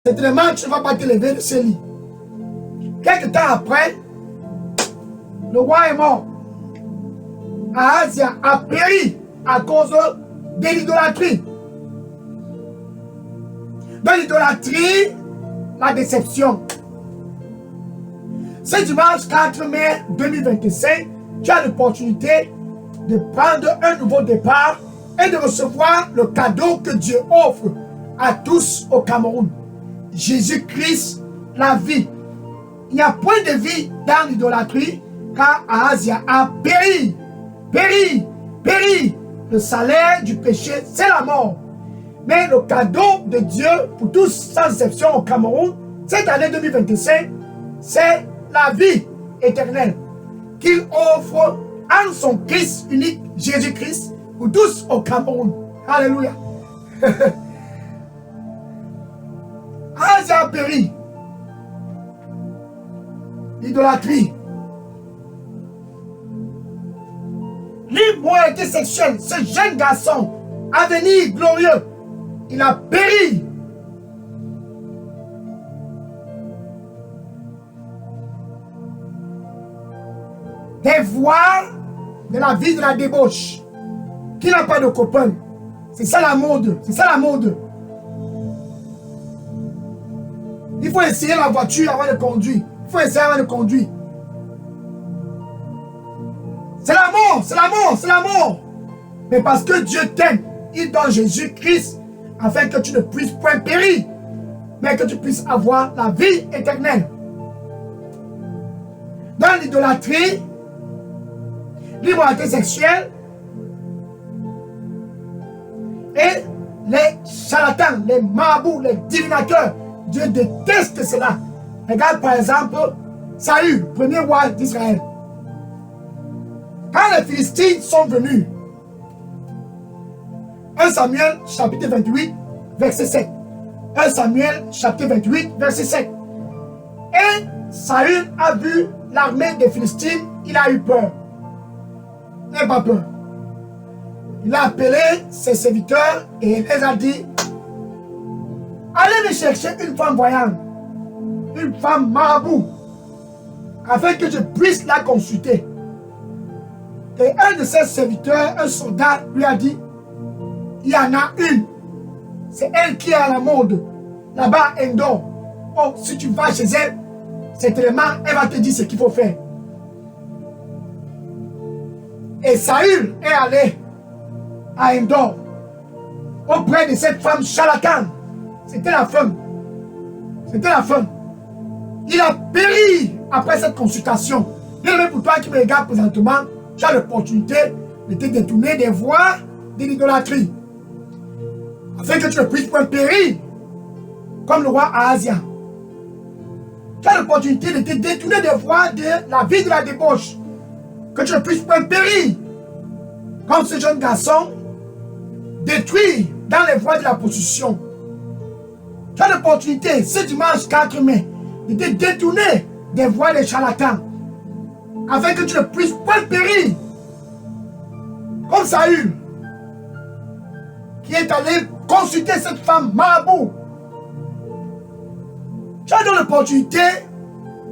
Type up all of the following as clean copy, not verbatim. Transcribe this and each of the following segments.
certainement tu ne vas pas te lever de ce lit. Quelque temps après, le roi est mort. Ahazia a péri à cause de l'idolâtrie. Dans l'idolâtrie, la déception. Ce dimanche 4 mai 2025, tu as l'opportunité de prendre un nouveau départ et de recevoir le cadeau que Dieu offre à tous au Cameroun. Jésus-Christ, la vie. Il n'y a point de vie dans l'idolâtrie, car Ahazia a péri. Péri. Le salaire du péché, c'est la mort. Mais le cadeau de Dieu pour tous, sans exception au Cameroun, cette année 2025, c'est la vie éternelle qu'il offre en son Christ unique, Jésus-Christ, pour tous au Cameroun. Alléluia. Ahazia a péri. L'idolâtrie. L'immoralité sexuelle, ce jeune garçon, avenir glorieux, il a péri. Des voies de la vie de la débauche, qui n'a pas de copain. C'est ça la mode. C'est ça la mode. Il faut essayer la voiture avant de conduire. Il faut essayer avant de conduire. C'est la mort, c'est la mort, c'est la mort. Mais parce que Dieu t'aime, il donne Jésus-Christ afin que tu ne puisses point périr, mais que tu puisses avoir la vie éternelle. Dans l'idolâtrie, l'immoralité sexuelle et les charlatans, les marabouts, les divinateurs, Dieu déteste cela. Regarde par exemple Saül, premier roi d'Israël. Quand les Philistines sont venus, 1 Samuel chapitre 28, verset 7. 1 Samuel chapitre 28, verset 7. Et Saül a vu l'armée des Philistines, il a eu peur. Il n'a pas peur. Il a appelé ses serviteurs et il les a dit, allez me chercher une femme voyante, une femme marabout, afin que je puisse la consulter. Et un de ses serviteurs, un soldat, lui a dit, il y en a une. C'est elle qui est à la mode. Là-bas, à Endor. Oh, si tu vas chez elle, certainement, elle va te dire ce qu'il faut faire. Et Saül est allé à Endor auprès de cette femme charlatane. C'était la femme. C'était la femme. Il a péri après cette consultation. Bien même pour toi qui me regardes présentement, tu as l'opportunité de te détourner des voies de l'idolâtrie. Afin que tu ne puisses point périr comme le roi Ahazia. Tu as l'opportunité de te détourner des voies de la vie de la débauche. Que tu ne puisses point périr comme ce jeune garçon détruit dans les voies de la prostitution. Tu as l'opportunité ce dimanche 4 mai de te détourner des voies des charlatans. Afin que tu ne puisses point périr comme Saül qui est allé consulter cette femme marabout. Tu as donc l'opportunité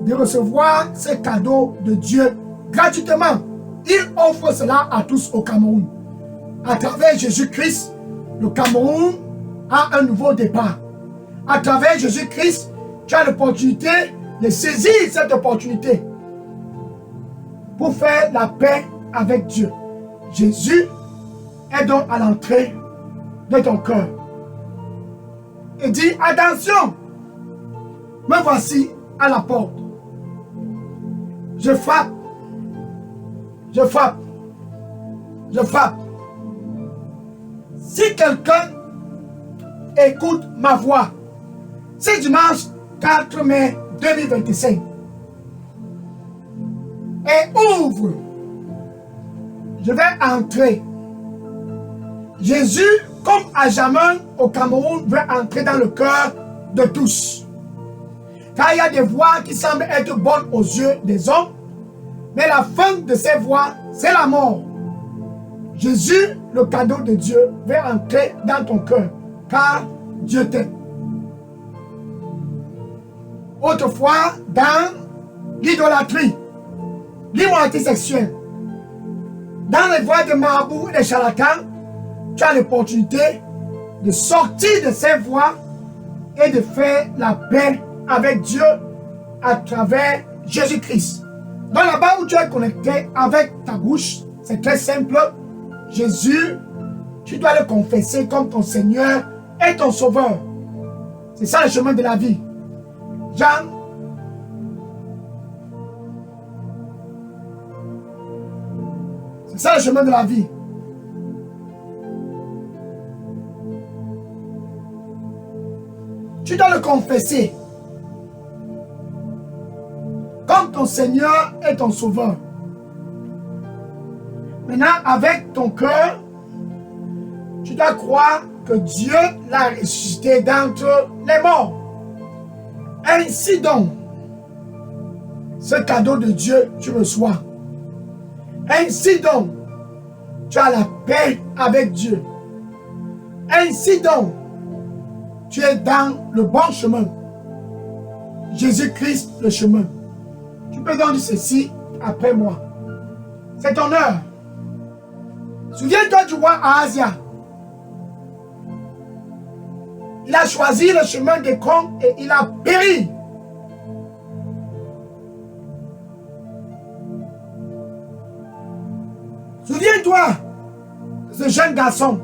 de recevoir ces cadeaux de Dieu gratuitement. Il offre cela à tous au Cameroun. À travers Jésus-Christ, le Cameroun a un nouveau départ. À travers Jésus-Christ, tu as l'opportunité de saisir cette opportunité pour faire la paix avec Dieu. Jésus est donc à l'entrée de ton cœur. Et dit, attention, me voici à la porte. Je frappe. Je frappe. Je frappe. Si quelqu'un écoute ma voix, c'est dimanche 4 mai 2025 et ouvre, je vais entrer. Jésus, comme à jamais au Cameroun, veut entrer dans le cœur de tous. Car il y a des voies qui semblent être bonnes aux yeux des hommes, mais la fin de ces voies, c'est la mort. Jésus, le cadeau de Dieu, veut entrer dans ton cœur, car Dieu t'aime. autrefois dans l'idolâtrie, l'immoralité sexuelle, dans les voies de marabouts et des charlatans, tu as l'opportunité de sortir de ces voies et de faire la paix avec Dieu à travers Jésus-Christ. Donc là-bas où tu es connecté avec ta bouche, c'est très simple. Jésus, tu dois le confesser comme ton Seigneur et ton Sauveur. C'est ça le chemin de la vie. Jean, c'est ça le chemin de la vie. Tu dois le confesser comme ton Seigneur et ton Sauveur. Maintenant, avec ton cœur, tu dois croire que Dieu l'a ressuscité d'entre les morts. Ainsi donc, ce cadeau de Dieu, tu reçois. Ainsi donc, tu as la paix avec Dieu. Ainsi donc, tu es dans le bon chemin. Jésus-Christ, le chemin. Tu peux donc dire ceci après moi. C'est ton heure. Souviens-toi du roi Ahazia. Il a choisi le chemin des cons et il a péri. Souviens-toi de ce jeune garçon.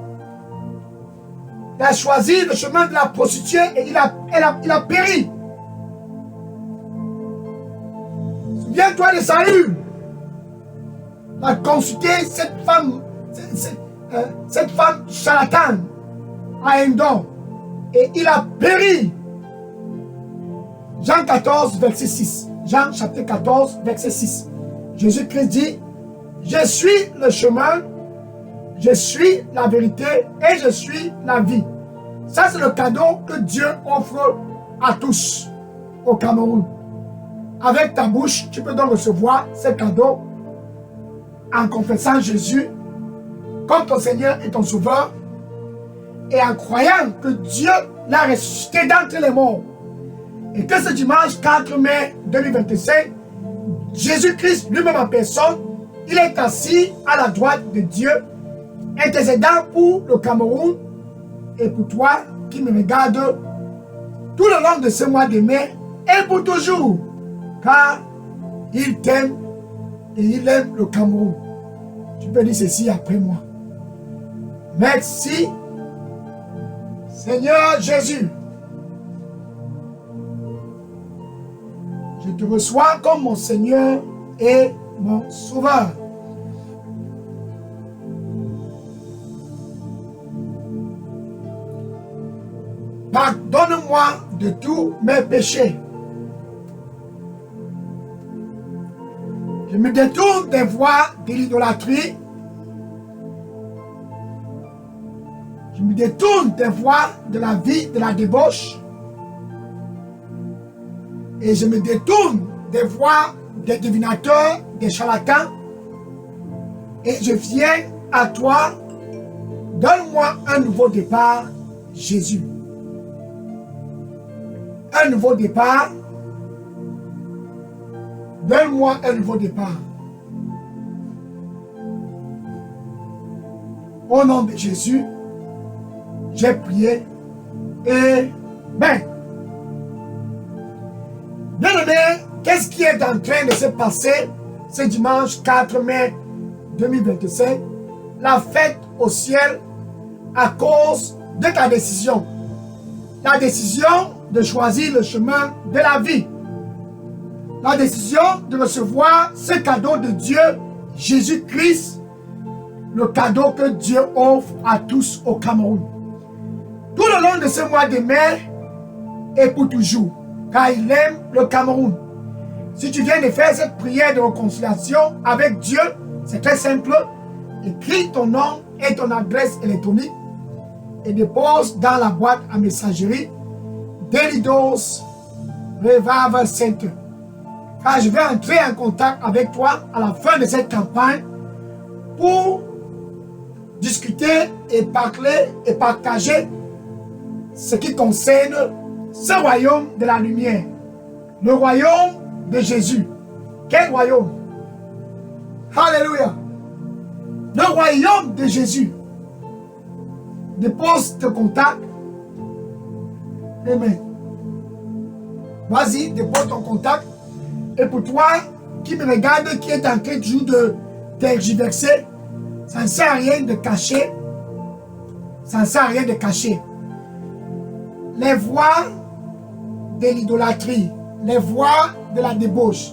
Il a choisi le chemin de la prostituée et il a péri. Souviens-toi de Saül. Il a consulté cette femme charlatane à Endor et il a péri. Jean 14, verset 6. Jean chapitre 14, verset 6. Jésus-Christ dit, je suis le chemin, je suis la vérité et je suis la vie. Ça, c'est le cadeau que Dieu offre à tous au Cameroun. Avec ta bouche, tu peux donc recevoir ce cadeau en confessant Jésus comme ton Seigneur et ton Sauveur et en croyant que Dieu l'a ressuscité d'entre les morts. Et que ce dimanche 4 mai 2025, Jésus-Christ lui-même en personne, il est assis à la droite de Dieu, intercédant pour le Cameroun et pour toi qui me regardes tout le long de ce mois de mai et pour toujours, car il t'aime et il aime le Cameroun. Tu peux dire ceci après moi. Merci, Seigneur Jésus. Je te reçois comme mon Seigneur et mon Sauveur. Pardonne-moi de tous mes péchés. Je me détourne des voies de l'idolâtrie. Je me détourne des voies de la vie de la débauche. Et je me détourne des voies des divinateurs, des charlatans. Et je viens à toi. Donne-moi un nouveau départ, Jésus. Un nouveau départ. Donne-moi un nouveau départ. Au nom de Jésus, j'ai prié. Amen. Bien-aimé, qu'est-ce qui est en train de se passer ce dimanche 4 mai 2025? La fête au ciel à cause de ta décision. La décision de choisir le chemin de la vie. La décision de recevoir ce cadeau de Dieu, Jésus-Christ, le cadeau que Dieu offre à tous au Cameroun. Tout le long de ce mois de mai et pour toujours, car il aime le Cameroun. Si tu viens de faire cette prière de réconciliation avec Dieu, c'est très simple. Écris ton nom et ton adresse électronique et dépose dans la boîte à messagerie Delidos Revival Center. Car je vais entrer en contact avec toi à la fin de cette campagne pour discuter et parler et partager ce qui concerne ce royaume de la lumière. Le royaume de Jésus. Quel royaume? Alléluia. Le royaume de Jésus. Dépose ton contact. Amen. Vas-y, dépose ton contact. Et pour toi qui me regarde, qui est en train toujours de tergiverser, ça ne sert à rien de cacher. Ça ne sert à rien de cacher. Les voies de l'idolâtrie, les voies de la débauche,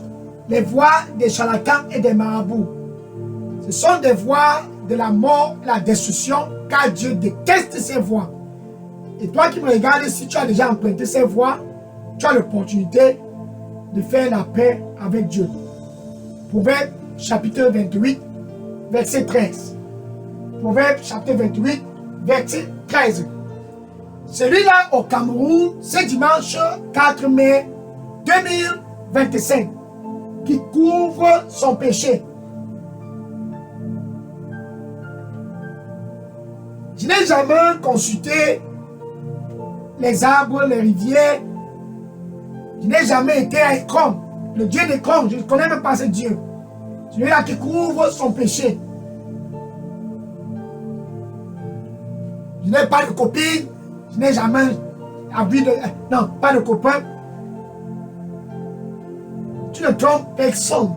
les voies des charlatans et des marabouts, ce sont des voies de la mort, la destruction, car Dieu déteste ces voies. Et toi qui me regardes, si tu as déjà emprunté ces voies, tu as l'opportunité de faire la paix avec Dieu. Proverbe chapitre 28, verset 13. Proverbe chapitre 28, verset 13. Celui-là au Cameroun, c'est dimanche 4 mai 2025, qui couvre son péché. Je n'ai jamais consulté les arbres, les rivières. Je n'ai jamais été à Ekron, le Dieu d'Ekron. Je ne connais même pas ce Dieu. Celui-là qui couvre son péché. Je n'ai pas de copine. Je n'ai jamais envie de... Non, pas de copain. Tu ne trompes personne.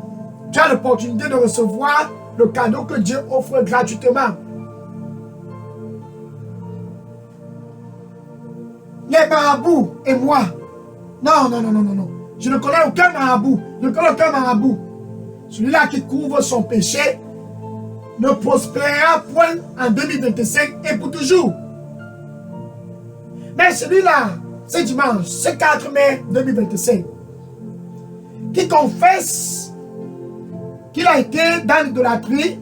Tu as l'opportunité de recevoir le cadeau que Dieu offre gratuitement. Les marabouts et moi. Non. Je ne connais aucun marabout. Je ne connais aucun marabout. Celui-là qui couvre son péché ne prospérera point en 2025 et pour toujours. Mais celui-là, c'est dimanche, c'est 4 mai 2025, qui confesse qu'il a été dans l'idolâtrie,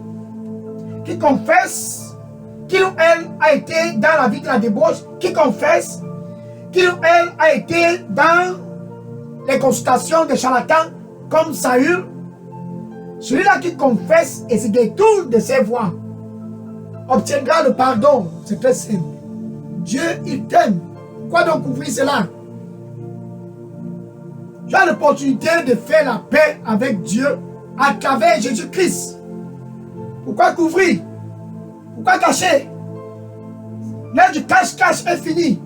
qui confesse qu'il ou elle a été dans la vie de la débauche, qui confesse qu'il ou elle a été dans les consultations des charlatans comme Saül, celui-là qui confesse et se détourne de ses voies obtiendra le pardon. C'est très simple. Dieu, il t'aime. Pourquoi donc couvrir cela? Tu as l'opportunité de faire la paix avec Dieu à travers Jésus-Christ. Pourquoi couvrir? Pourquoi cacher? L'heure du cache-cache est finie.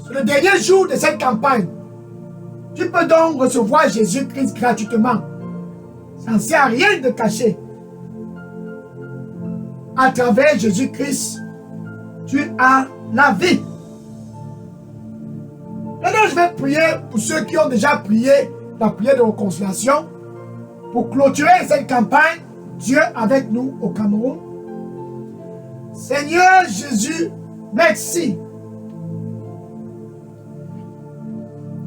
C'est le dernier jour de cette campagne. Tu peux donc recevoir Jésus-Christ gratuitement. Ça ne sert à rien de cacher. À travers Jésus-Christ, tu as la vie. Maintenant, je vais prier pour ceux qui ont déjà prié la prière de réconciliation pour clôturer cette campagne. Dieu avec nous au Cameroun. Seigneur Jésus, merci.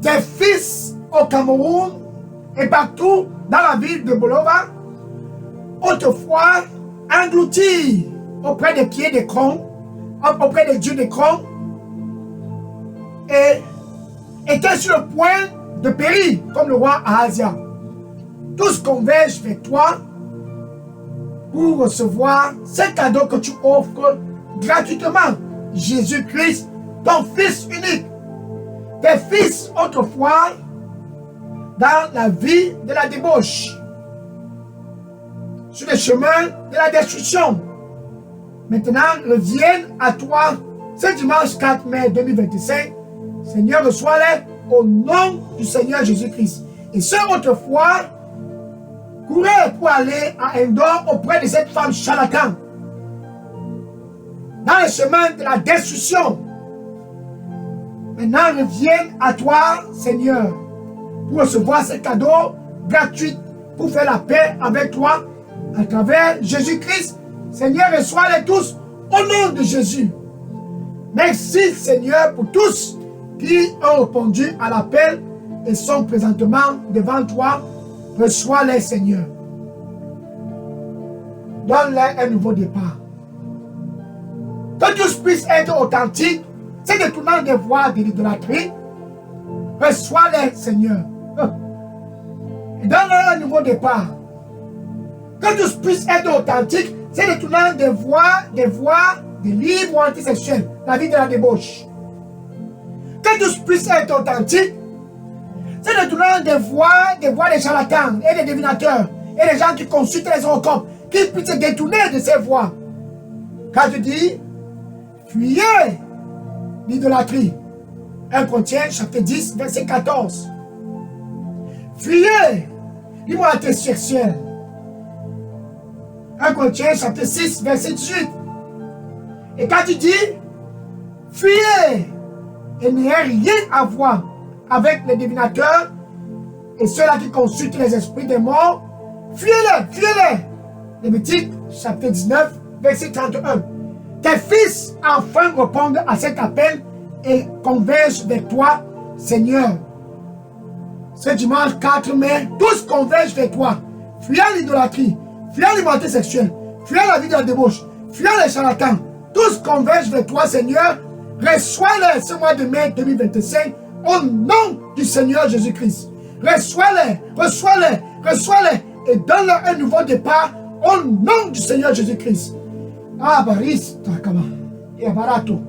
Tes fils au Cameroun et partout dans la ville de Bolova, autrefois engloutis auprès des pieds d'Ekron, auprès des dieux d'Ekron, et étaient sur le point de périr comme le roi Ahazia. Tous convergent vers toi pour recevoir ce cadeau que tu offres gratuitement. Jésus-Christ, ton Fils unique. Tes fils autrefois dans la vie de la débauche, sur le chemin de la destruction, maintenant reviennent à toi ce dimanche 4 mai 2025. Seigneur, reçois-les au nom du Seigneur Jésus-Christ. Et ceux autrefois couraient pour aller à Endor auprès de cette femme charlatan, dans le chemin de la destruction, maintenant reviennent à toi, Seigneur, pour recevoir ce cadeau gratuit, pour faire la paix avec toi à travers Jésus-Christ. Seigneur, reçois-les tous au nom de Jésus. Merci, Seigneur, pour tous qui ont répondu à l'appel et sont présentement devant toi. Reçois-les, Seigneur. Donne-leur un nouveau départ. Que tous puissent être authentiques, c'est détournant des voies de l'idolâtrie. Reçois-les, Seigneur. Et donne-leur un nouveau départ. Que tous puissent être authentiques, c'est détournant des voies de libre ou antisexuel, la vie de la débauche. Que tous puissent être authentiques, C'est détournant des voies des charlatans et des divinateurs et des gens qui consultent les horoscopes, qui puissent se détourner de ces voies. Car tu dis, fuyez l'idolâtrie. 1 Corinthiens chapitre 10, verset 14. Fuyez l'immoralité sexuelle. 1 Corinthiens chapitre 6, verset 18. Et quand tu dis, fuyez et n'ayez rien à voir avec les divinateurs et ceux-là qui consultent les esprits des morts, fuyez-les, fuyez-les. Lévitique chapitre 19, verset 31. Tes fils enfin répondent à cet appel et convergent vers toi, Seigneur. Ce dimanche 4 mai, tous convergent vers toi. Fuyant l'idolâtrie, fuyant l'immoralité sexuelle, fuyant la vie de la débauche, fuyant les charlatans, tous convergent vers toi, Seigneur. Reçois-les ce mois de mai 2025 au nom du Seigneur Jésus-Christ. Reçois-les, reçois-les, reçois-les et donne-leur un nouveau départ au nom du Seigneur Jésus-Christ. Ah, Baris, Takama, et Barato.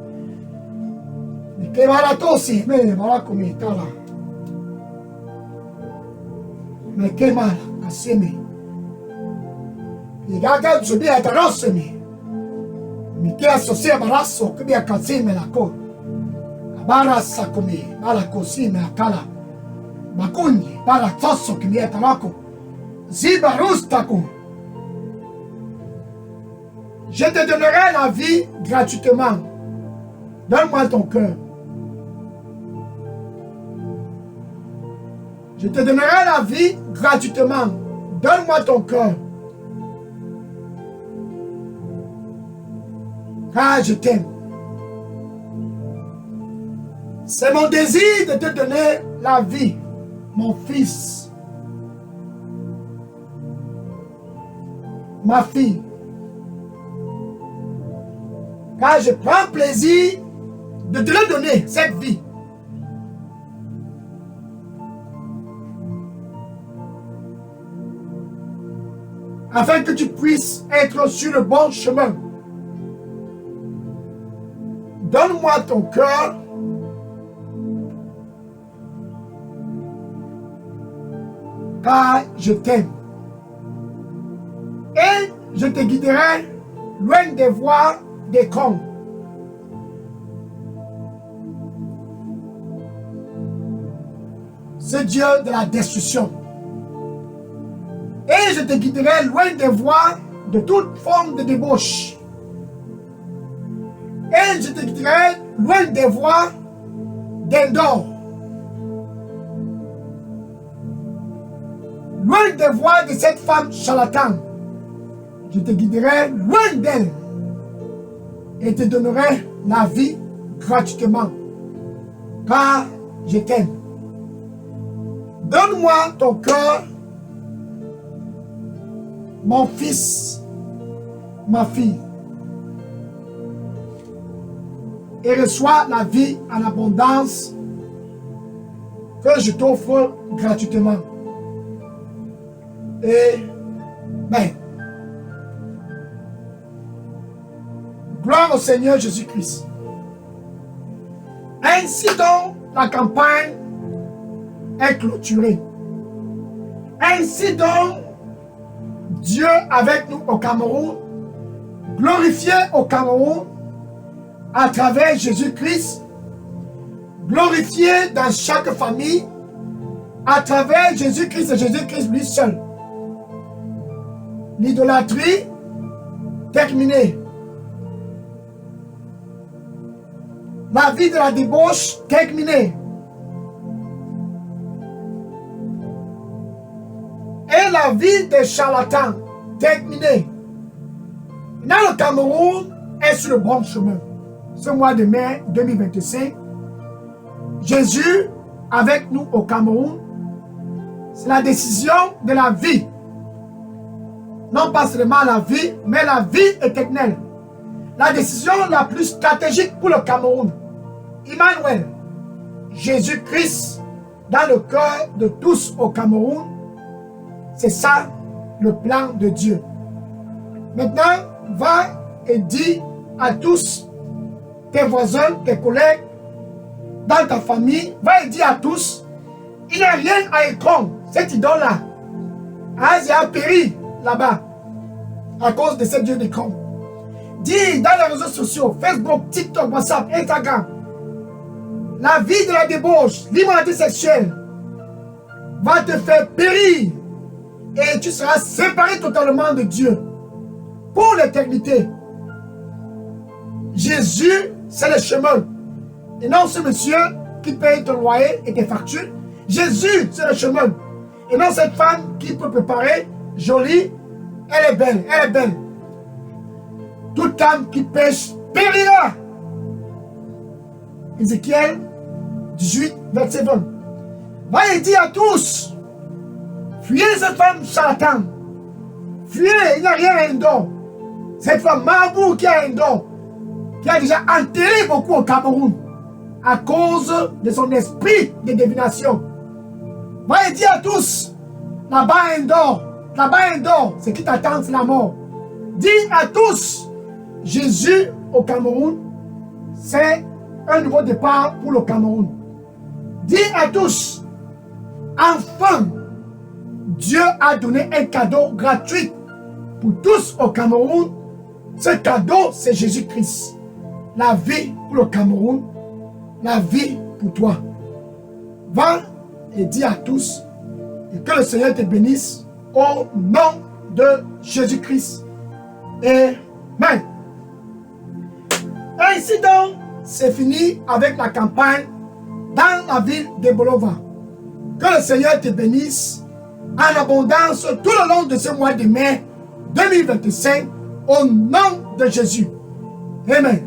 Mais que Barato aussi, mais Barako, mais Tala. Mais que mal, Kasseme. Et Gaga, je dis à Tarosemi. Mais que associé à Barasso, que bien Kasseme la co. Barasa come, Barakosi, mais Akala. Bakuni, Baratoso, que bien Tarako. Zibarustako. Je te donnerai la vie gratuitement. Donne-moi ton cœur. Je te donnerai la vie gratuitement. Donne-moi ton cœur. Car je t'aime. C'est mon désir de te donner la vie, mon fils. Ma fille. Car je prends plaisir de te le donner, cette vie. Afin que tu puisses être sur le bon chemin. Donne-moi ton cœur. Car je t'aime. Et je te guiderai loin des voies des cons. Ce Dieu de la destruction. Et je te guiderai loin des voies de toute forme de débauche. Et je te guiderai loin des voies d'Endor. Loin des voies de cette femme charlatane. Je te guiderai loin d'elle. Et te donnerai la vie gratuitement. Car je t'aime. Donne-moi ton cœur, mon fils, ma fille. Et reçois la vie en abondance que je t'offre gratuitement. Et, ben, gloire au Seigneur Jésus-Christ. Ainsi donc, la campagne est clôturée. Ainsi donc, Dieu avec nous au Cameroun, glorifié au Cameroun, à travers Jésus-Christ, glorifié dans chaque famille, à travers Jésus-Christ et Jésus-Christ lui seul. L'idolâtrie, terminée. La vie de la débauche, terminée. Et la vie des charlatans, terminée. Maintenant, le Cameroun est sur le bon chemin. Ce mois de mai 2025, Jésus avec nous au Cameroun, c'est la décision de la vie. Non pas seulement la vie, mais la vie éternelle. La décision la plus stratégique pour le Cameroun. Emmanuel, Jésus-Christ, dans le cœur de tous au Cameroun, c'est ça le plan de Dieu. Maintenant, va et dis à tous tes voisins, tes collègues, dans ta famille, va et dis à tous Il n'y a rien à Ekron. Cette idole-là, Asie a péri là-bas à cause de ce dieu d'Ekron. Dis dans les réseaux sociaux, Facebook, TikTok, WhatsApp, Instagram, la vie de la débauche, l'immoralité sexuelle va te faire périr et tu seras séparé totalement de Dieu pour l'éternité. Jésus, c'est le chemin. Et non ce monsieur qui paye ton loyer et tes factures. Jésus, c'est le chemin. Et non cette femme qui peut préparer, jolie, elle est belle, elle est belle. Toute âme qui pêche périra. Ézéchiel 18, verset 20. Va et dire à tous, fuyez cette femme charlatan. Fuyez, il n'y a rien à Indor. Cette femme marabout qui a Indor, qui a déjà enterré beaucoup au Cameroun à cause de son esprit de divination. Va et dire à tous, là-bas Indor, ce qui t'attend, c'est la mort. Dis à tous, Jésus au Cameroun, c'est un nouveau départ pour le Cameroun. Dis à tous, enfin, Dieu a donné un cadeau gratuit pour tous au Cameroun. Ce cadeau, c'est Jésus-Christ. La vie pour le Cameroun, la vie pour toi. Va et dis à tous, et que le Seigneur te bénisse au nom de Jésus-Christ. Amen. Ainsi donc, c'est fini avec la campagne dans la ville de Bolova. Que le Seigneur te bénisse en abondance tout le long de ce mois de mai 2025 au nom de Jésus. Amen.